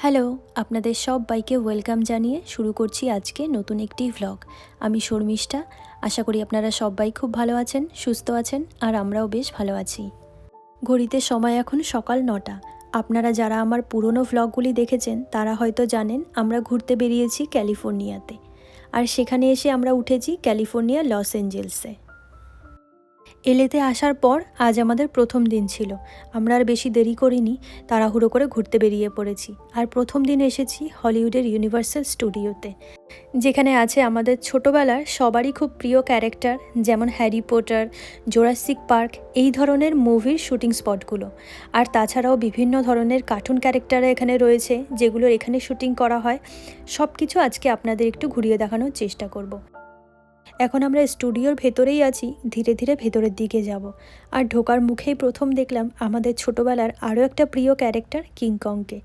Hello, আপনাদের সবাইকে welcome জানিয়ে শুরু করছি আজকে নতুন একটি ভ্লগ। আমি শর্মিষ্ঠা। আশা করি আপনারা সবাই খুব ভালো আছেন, সুস্থ আছেন, আর আমরাও বেশ ভালো আছি। ঘড়িতে সময় এখন সকাল 9টা। আপনারা যারা আমার পুরনো ভ্লগগুলি দেখেছেন তারা হয়তো জানেন আমরা ঘুরতে বেরিয়েছি ক্যালিফোর্নিয়াতে, আর সেখানে এসে আমরা উঠেছি ক্যালিফোর্নিয়া লস অ্যাঞ্জেলসে। এলেতে আসার পর আজ আমাদের প্রথম দিন ছিল। আমরা আর বেশি দেরি করিনি, তাড়াহুড়ো করে ঘুরতে বেরিয়ে পড়েছি। আর প্রথম দিন এসেছি হলিউডের ইউনিভার্সাল স্টুডিওতে, যেখানে আছে আমাদের ছোটোবেলার সবারই খুব প্রিয় ক্যারেক্টার, যেমন হ্যারি পটার, জোরাসিক পার্ক, এই ধরনের মুভির শুটিং স্পটগুলো। আর তাছাড়াও বিভিন্ন ধরনের কার্টুন ক্যারেক্টার এখানে রয়েছে, যেগুলোর এখানে শুটিং করা হয়। সব কিছু আজকে আপনাদের একটু ঘুরিয়ে দেখানোর চেষ্টা করব। এখন আমরা স্টুডিওর ভেতরেই আছি, ধীরে ধীরে ভেতরের দিকে যাব। আর ঢোকার মুখেই প্রথম দেখলাম আমাদের ছোটোবেলার আরও একটা প্রিয় ক্যারেক্টার কিংকংকে।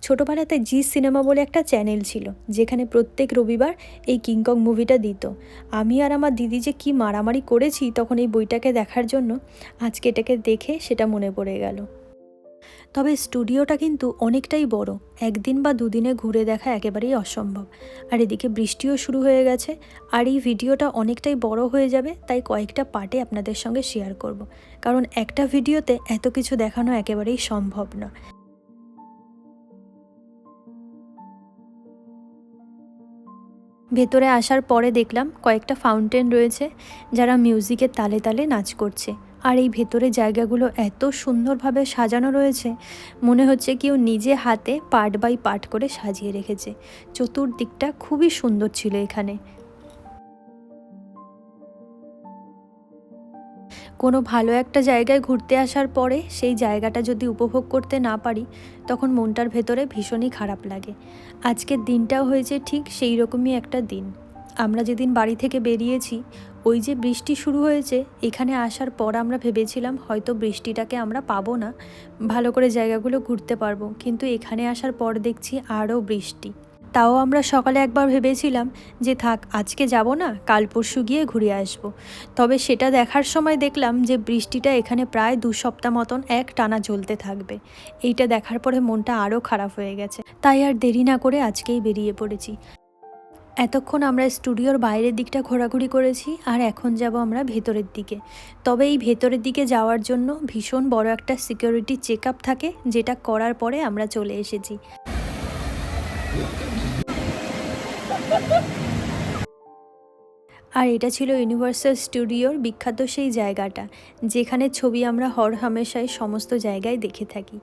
ছোটোবেলাতে জি সিনেমা বলে একটা চ্যানেল ছিল, যেখানে প্রত্যেক রবিবার এই কিংকং মুভিটা দিত। আমি আর আমার দিদি যে কি মারামারি করেছি তখন এই বইটাকে দেখার জন্য, আজকে এটাকে দেখে সেটা মনে পড়ে গেল। তবে স্টুডিওটা কিন্তু অনেকটাই বড়, একদিন বা দুদিনে ঘুরে দেখা একেবারেই অসম্ভব। আর এদিকে বৃষ্টিও শুরু হয়ে গেছে, আর এই ভিডিওটা অনেকটাই বড় হয়ে যাবে, তাই কয়েকটা পার্টে আপনাদের সঙ্গে শেয়ার করব। কারণ একটা ভিডিওতে এত কিছু দেখানো একেবারেই সম্ভব না। ভেতরে আসার পরে দেখলাম কয়েকটা ফাউন্টেন রয়েছে, যারা মিউজিকের তালে তালে নাচ করছে। আর এই ভেতরে জায়গাগুলো এত সুন্দরভাবে সাজানো রয়েছে, মনে হচ্ছে কেউ নিজে হাতে পার্ট বাই পার্ট করে সাজিয়ে রেখেছে। চতুর্দিকটা খুবই সুন্দর ছিল এখানে। কোনো ভালো একটা জায়গায় ঘুরতে আসার পরে সেই জায়গাটা যদি উপভোগ করতে না পারি, তখন মনটার ভেতরে ভীষণই খারাপ লাগে। আজকের দিনটাও হয়েছে ঠিক সেই রকমই একটা দিন। আমরা যেদিন বাড়ি থেকে বেরিয়েছি, ওই যে বৃষ্টি শুরু হয়েছে, এখানে আসার পর আমরা ভেবেছিলাম হয়তো বৃষ্টিটাকে আমরা পাবো না, ভালো করে জায়গাগুলো ঘুরতে পারবো, কিন্তু এখানে আসার পর দেখছি আরও বৃষ্টি। তাও আমরা সকালে একবার ভেবেছিলাম যে থাক, আজকে যাব না, কাল পরশু গিয়ে ঘুরে আসব। তবে সেটা দেখার সময় দেখলাম যে বৃষ্টিটা এখানে প্রায় 2 সপ্তাহ মতন এক টানা চলতে থাকবে। এইটা দেখার পরে মনটা আরও খারাপ হয়ে গেছে, তাই আর দেরি না করে আজকেই বেরিয়ে পড়েছি। এতক্ষণ আমরা স্টুডিওর বাইরের দিকটা ঘোরাঘুরি করেছি, আর এখন যাব আমরা ভেতরের দিকে। তবে এই ভেতরের দিকে যাওয়ার জন্য ভীষণ বড় একটা সিকিউরিটি চেক আপ থাকে, যেটা করার পরে আমরা চলে এসেছি। আর এটা ছিল ইউনিভার্সাল স্টুডিওর বিখ্যাত সেই জায়গাটা, যেখানে ছবি আমরা হরহামেশাই সমস্ত জায়গায় দেখে থাকি।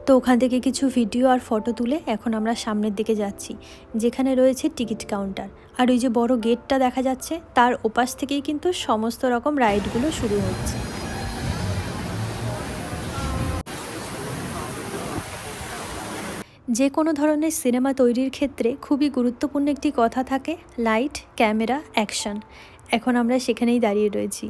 তো ওখান থেকে কিছু ভিডিও আর ফটো তুলে এখন আমরা সামনের দিকে যাচ্ছি, যেখানে রয়েছে টিকিট কাউন্টার। আর ওই যে বড় গেটটা দেখা যাচ্ছে, তার ওপাশ থেকেই কিন্তু সমস্ত রকম রাইডগুলো শুরু হচ্ছে। যে কোনো ধরনের সিনেমা তৈরির ক্ষেত্রে খুবই গুরুত্বপূর্ণ একটি কথা থাকে, লাইট, ক্যামেরা, অ্যাকশন। এখন আমরা সেখানেই দাঁড়িয়ে রয়েছি।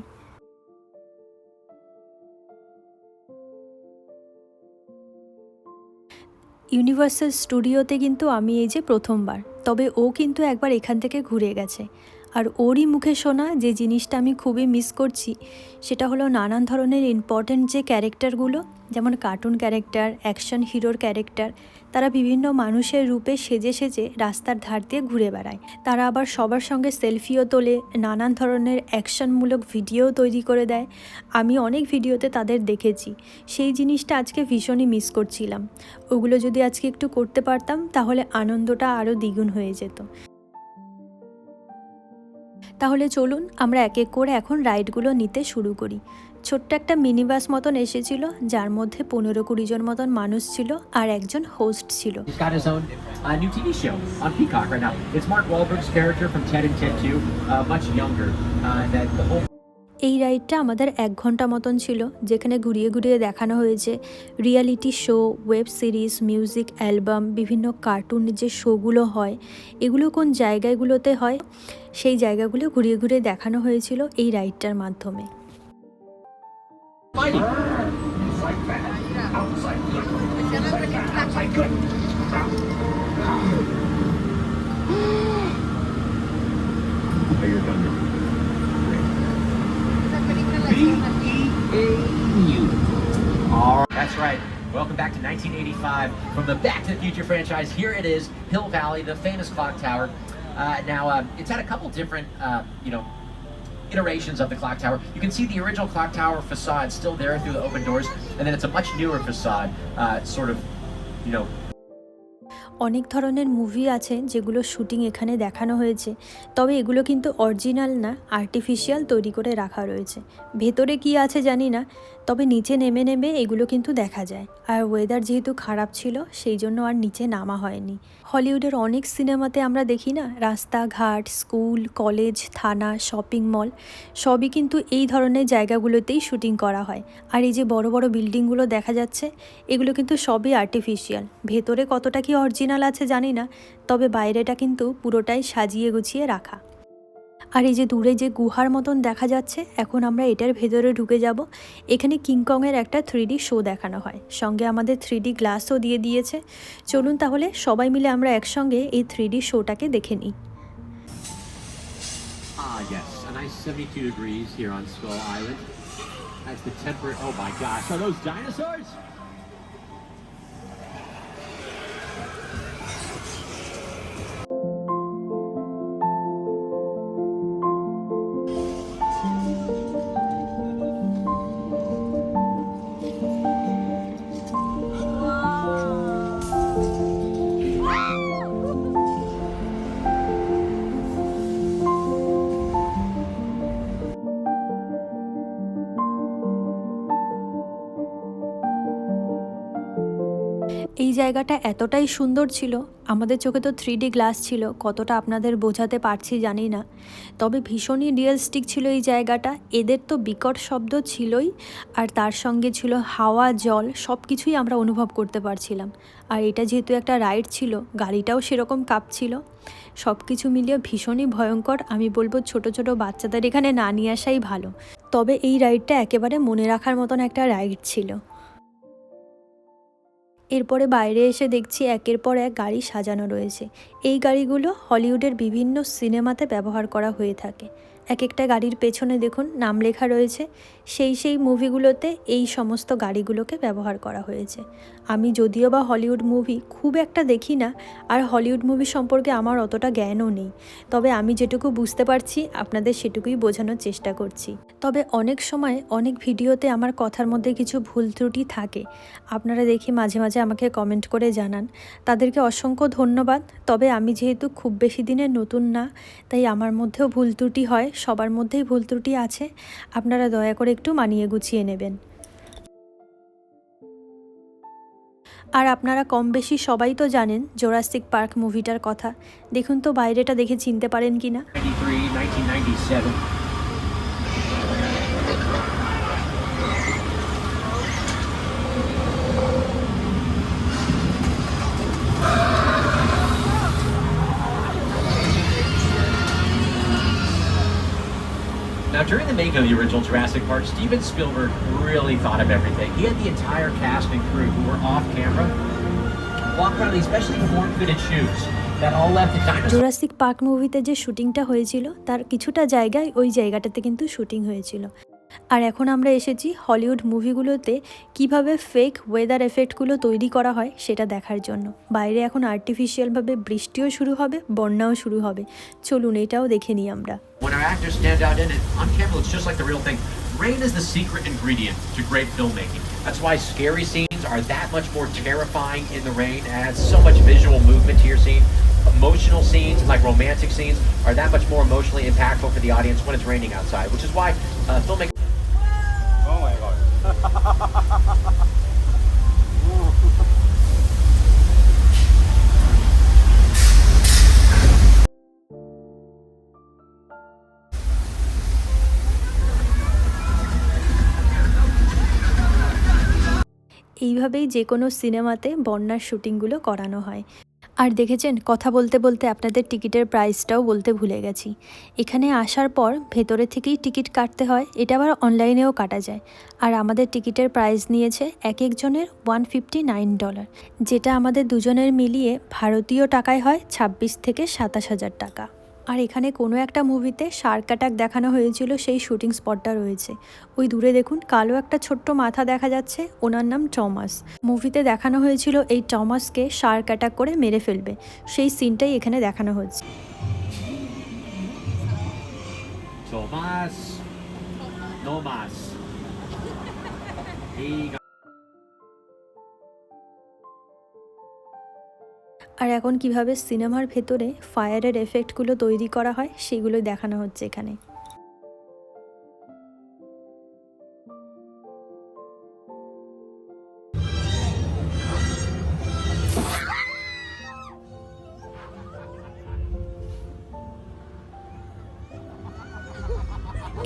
ইউনিভার্সাল স্টুডিওতে কিন্তু আমি এই যে প্রথমবার, তবে ও কিন্তু একবার এখান থেকে ঘুরে গেছে। আর ওরই মুখে শোনা যে জিনিসটা আমি খুবই মিস করছি, সেটা হলো নানান ধরনের ইম্পর্ট্যান্ট যে ক্যারেক্টারগুলো, যেমন কার্টুন ক্যারেক্টার, অ্যাকশন হিরোর ক্যারেক্টার, তারা বিভিন্ন মানুষের রূপে সেজে সেজে রাস্তার ধার দিয়ে ঘুরে বেড়ায়। তারা আবার সবার সঙ্গে সেলফিও তোলে, নানান ধরনের অ্যাকশনমূলক ভিডিও তৈরি করে দেয়। আমি অনেক ভিডিওতে তাদের দেখেছি, সেই জিনিসটা আজকে ভীষণই মিস করছিলাম। ওগুলো যদি আজকে একটু করতে পারতাম, তাহলে আনন্দটা আরও দ্বিগুণ হয়ে যেত। তাহলে চলুন আমরা এক এক করে এখন রাইডগুলো নিতে শুরু করি। ছোট্ট একটা মিনি বাস মতন এসেছিল, যার মধ্যে 15-20 জন মতন মানুষ ছিল, আর একজন হোস্ট ছিল। He's got his own new TV show on Peacock right now. It's Mark Wahlberg's character from Ted and Ted 2, much younger. That the whole এই রাইডটা আমাদের 1 ঘন্টা মতন ছিল, যেখানে ঘুরিয়ে ঘুরিয়ে দেখানো হয়েছে reality show, web series, music album, বিভিন্ন কার্টুন যে শোগুলো হয়, এগুলো কোন জায়গাগুলোতে হয়, সেই জায়গাগুলো ঘুরিয়ে ঘুরিয়ে দেখানো হয়েছিল এই রাইডটার মাধ্যমে। fighting. B-E-A-U. That's right. Welcome back to 1985 from the Back to the Future franchise. Here it is, Hill Valley, the famous clock tower. Now, it's had a couple different, iterations of the clock tower. You can see the original clock tower facade still there through the open doors, and then it's a much newer facade, sort of, you know, অনেক ধরনের movie আছে যেগুলো shooting এখানে দেখানো হয়েছে, তবে এগুলো কিন্তু অরিজিনাল না, আর্টিফিশিয়াল তৈরি করে রাখা রয়েছে। ভেতরে কি আছে জানি না, তবে নিচে নেমে নেমে এগুলো কিন্তু দেখা যায়। আর ওয়েদার যেহেতু খারাপ ছিল সেই জন্য আর নিচে নামা হয়নি। হলিউডের অনেক সিনেমাতে আমরা দেখি না, রাস্তাঘাট, স্কুল, কলেজ, থানা, শপিং মল সবই কিন্তু এই ধরনের জায়গাগুলোতেই শুটিং করা হয়। আর এই যে বড় বড় বিল্ডিংগুলো দেখা যাচ্ছে, এগুলো কিন্তু সবই আর্টিফিশিয়াল। ভেতরে কতটা কি অরিজিনাল আছে জানি না, তবে বাইরেটা কিন্তু পুরোটাই সাজিয়ে গুছিয়ে রাখা। আর এই যে দূরে যে গুহার মতন দেখা যাচ্ছে, এখন আমরা এটার ভেতরে ঢুকে যাব। এখানে কিংকংয়ের একটা 3D শো দেখানো হয়, সঙ্গে আমাদের 3D গ্লাসও দিয়ে দিয়েছে। চলুন তাহলে সবাই মিলে আমরা একসঙ্গে এই 3D শোটাকে দেখে নিই। Yes, a nice 72 degrees here on Skull Island. That's the temperature. Oh my gosh, are those dinosaurs? এই জায়গাটা এতটাই সুন্দর ছিল, আমাদের চোখে তো 3D গ্লাস ছিল, কতটা আপনাদের বোঝাতে পারছি জানি না, তবে ভীষণই রিয়েলিস্টিক ছিল এই জায়গাটা। এদের তো বিকট শব্দ ছিলই, আর তার সঙ্গে ছিল হাওয়া, জল, সব কিছুই আমরা অনুভব করতে পারছিলাম। আর এটা যেহেতু একটা রাইড ছিল, গাড়িটাও সেরকম কাঁপছিল, সব কিছু মিলিয়ে ভীষণই ভয়ঙ্কর। আমি বলবো ছোট ছোট বাচ্চাদের এখানে না নিয়ে আসাই ভালো, তবে এই রাইডটা একেবারে মনে রাখার মতন একটা রাইড ছিল। এরপরে বাইরে এসে দেখছি একের পর এক গাড়ি সাজানো রয়েছে। এই গাড়িগুলো হলিউডের বিভিন্ন সিনেমাতে ব্যবহার করা হয়ে থাকে। এক একটা গাড়ির পেছনে দেখুন নাম লেখা রয়েছে, সেই মুভিগুলোতে এই সমস্ত গাড়িগুলোকে ব্যবহার করা হয়েছে। আমি যদিও বা হলিউড মুভি খুব একটা দেখি না, আর হলিউড মুভি সম্পর্কে আমার অতটা জ্ঞানও নেই, তবে আমি যেটুকু বুঝতে পারছি আপনাদের সেটুকুই বোঝানোর চেষ্টা করছি। তবে অনেক সময় অনেক ভিডিওতে আমার কথার মধ্যে কিছু ভুল ত্রুটি থাকে, আপনারা দেখি মাঝে মাঝে আমাকে কমেন্ট করে জানান, তাদেরকে অসংখ্য ধন্যবাদ। তবে আমি যেহেতু খুব বেশি দিনের নতুন না, তাই আমার মধ্যেও ভুল ত্রুটি হয়, সবার মধ্যেই ভুল ত্রুটি আছে, আপনারা দয়া করে একটু মানিয়ে গুছিয়ে নেবেন। আর আপনারা কম বেশি সবাই তো জানেন জোরাসিক পার্ক মুভিটার কথা, দেখুন তো বাইরেটা দেখে চিনতে পারেন কি না। 1997. Now, during the making of the original Jurassic Park, Steven Spielberg really thought of everything. He had the entire cast and crew who were off camera walk around these specially form-fitted shoes that all left the dinosaurs. Jurassic park মুভিতে যে শুটিংটা হয়েছিল তার কিছুটা জায়গায় ওই জায়গাটাতে কিন্তু shooting হয়েছিল। আর এখন আমরা এসেছি হলিউড মুভিগুলোতে কিভাবে ফেক ওয়েদার এফেক্টগুলো তৈরি করা হয় সেটা দেখার জন্য। বাইরে এখন আর্টিফিশিয়ালভাবে বৃষ্টিও শুরু হবে, বন্যাও শুরু হবে, চলুন এটাও দেখে নিই আমরা। When our actors stand out in it, on camera looks just like the real thing. Rain is the secret ingredient to great filmmaking. That's why scary scenes are that much more terrifying in the rain. It adds so much visual movement to your scene. Emotional scenes, like romantic scenes, are that much more emotionally impactful for the audience when it's raining outside, which is why filmmakers... Oh my god. এইভাবেই যে কোনো সিনেমাতে বন্যার শুটিংগুলো করানো হয়। আর দেখেছেন, কথা বলতে বলতে আপনাদের টিকিটের প্রাইসটাও বলতে ভুলে গেছি। এখানে আসার পর ভেতরে থেকেই টিকিট কাটতে হয়, এটা আবার অনলাইনেও কাটা যায়। আর আমাদের টিকিটের প্রাইস নিয়েছে এক একজনের $159, যেটা আমাদের দুজনের মিলিয়ে ভারতীয় টাকায় হয় 26 থেকে 27 হাজার টাকা। আর এখানে কোনো একটা মুভিতে শার্ক অ্যাটাক দেখানো হয়েছিল, সেই শুটিং স্পটটা রয়েছে। ওই দূরে দেখুন কালো একটা ছোট্ট মাথা দেখা যাচ্ছে, ওনার নাম টমাস। মুভিতে দেখানো হয়েছিল এই টমাসকে শার্ক অ্যাটাক করে মেরে ফেলবে, সেই সিনটাই এখানে দেখানো হচ্ছে। Tomas. No más. He আর এখন কিভাবে সিনেমার ভেতরে ফায়ারের এফেক্টগুলো তৈরি করা হয় সেগুলো দেখানো হচ্ছে এখানে।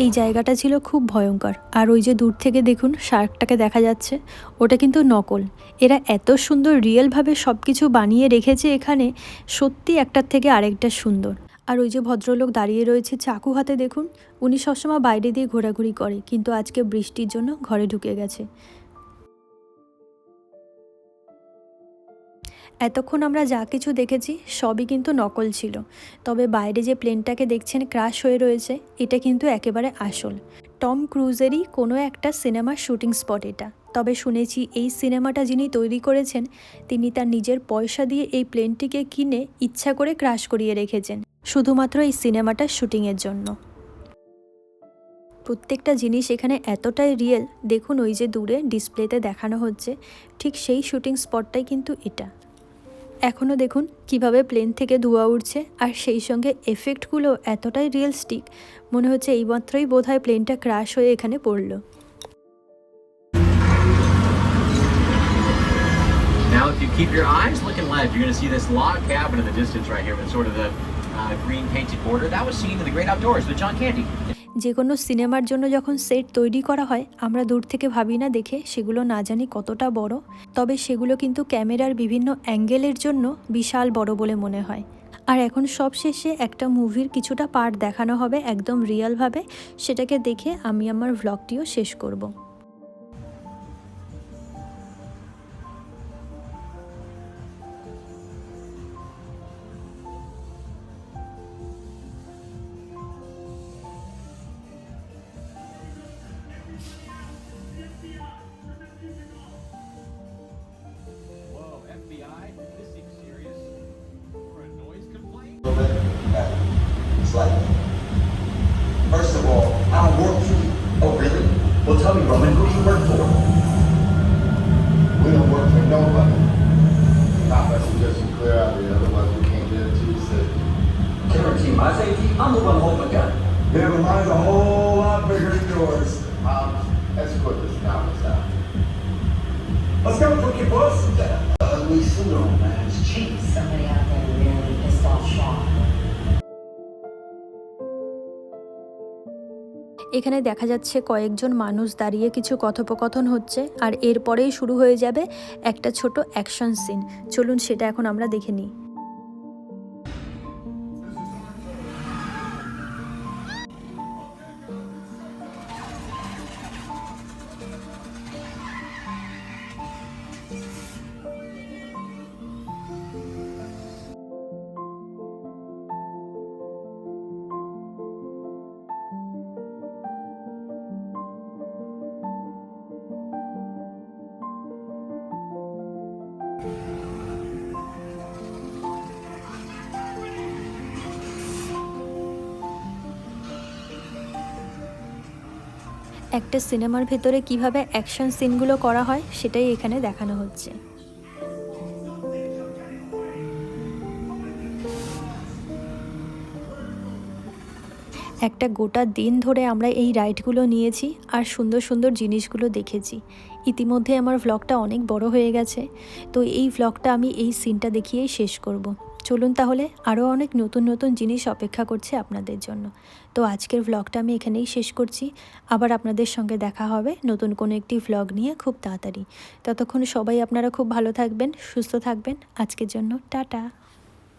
এই জায়গাটা ছিল খুব ভয়ঙ্কর। আর ওই যে দূর থেকে দেখুন শার্কটাকে দেখা যাচ্ছে, ওটা কিন্তু নকল। এরা এত সুন্দর রিয়েলভাবে সব কিছু বানিয়ে রেখেছে এখানে, সত্যি একটার থেকে আরেকটা সুন্দর। আর ওই যে ভদ্রলোক দাঁড়িয়ে রয়েছে চাকু হাতে দেখুন, উনি সবসময় বাইরে দিয়ে ঘোরাঘুরি করে, কিন্তু আজকে বৃষ্টির জন্য ঘরে ঢুকে গেছে। এতক্ষণ আমরা যা কিছু দেখেছি সবই কিন্তু নকল ছিল, তবে বাইরে যে প্লেনটাকে দেখছেন ক্র্যাশ হয়ে রয়েছে, এটা কিন্তু একেবারে আসল। টম ক্রুজেরই কোনো একটা সিনেমার শুটিং স্পট এটা। তবে শুনেছি এই সিনেমাটা যিনি তৈরি করেছেন তিনি তার নিজের পয়সা দিয়ে এই প্লেনটিকে কিনে ইচ্ছা করে ক্র্যাশ করিয়ে রেখেছেন, শুধুমাত্র এই সিনেমাটার শুটিংয়ের জন্য। প্রত্যেকটা জিনিস এখানে এতটাই রিয়েল, দেখুন ওই যে দূরে ডিসপ্লেতে দেখানো হচ্ছে, ঠিক সেই শুটিং স্পটটাই কিন্তু এটা। এখনও দেখুন কিভাবে প্লেন থেকে ধোঁয়া উঠছে, আর সেই সঙ্গে এফেক্টগুলো এতটাই রিয়েলিস্টিক, মনে হচ্ছে এইমাত্রই বোধহয় প্লেনটা ক্র্যাশ হয়ে এখানে পড়লো। Now, if you keep your eyes looking left, you're going to see this log cabin in the distance right here with sort of the green painted border. That was seen in The Great Outdoors with John Candy. যে কোনো সিনেমার জন্য যখন set তৈরি করা হয় আমরা দূর থেকে ভাবি না দেখে সেগুলো না জানি কতটা বড়, তবে সেগুলো কিন্তু ক্যামেরার বিভিন্ন অ্যাঙ্গেলের জন্য বিশাল বড় বলে মনে হয়। আর এখন সব শেষে একটা মুভির কিছুটা পার্ট দেখানো হবে একদম রিয়েলভাবে, সেটাকে দেখে আমি আমার ভ্লগটিও শেষ করব। Whoa, FBI, this seems serious. For a noise complaint? It's like, first of all, I don't work for you. Oh, really? Well, tell me, Roman, who do you work for? We don't work for nobody. Nah, I suggest you clear out the other ones who can't get into the city. Guarantee my safety, I'm the one holding the gun. Yeah, but mine's a whole lot bigger than yours. Escort this novice out. Let's go, cookie boss. That ugly syndrome, man. It's cheap. Somebody out there really pissed off Sean. এখানে দেখা যাচ্ছে কয়েকজন মানুষ দাঁড়িয়ে কিছু কথোপকথন হচ্ছে, আর এরপরেই শুরু হয়ে যাবে একটা ছোট অ্যাকশন সিন। চলুন সেটা এখন আমরা দেখে নিই। একটা সিনেমার ভেতরে কিভাবে অ্যাকশন সিনগুলো করা হয় সেটাই এখানে দেখানো হচ্ছে। একটা গোটা দিন ধরে আমরা এই রাইডগুলো নিয়েছি আর সুন্দর সুন্দর জিনিসগুলো দেখেছি। ইতিমধ্যে আমার ভ্লগটা অনেক বড় হয়ে গেছে, তো এই ভ্লগটা আমি এই সিনটা দেখিয়েই শেষ করব। চলুন তাহলে, আরও অনেক নতুন নতুন জিনিস অপেক্ষা করছে আপনাদের জন্য। তো আজকের ভ্লগটা আমি এখানেই শেষ করছি। আবার আপনাদের সঙ্গে দেখা হবে নতুন কোনো একটি ভ্লগ নিয়ে খুব তাড়াতাড়ি। ততক্ষণ সবাই আপনারা খুব ভালো থাকবেন, সুস্থ থাকবেন। আজকের জন্য টাটা।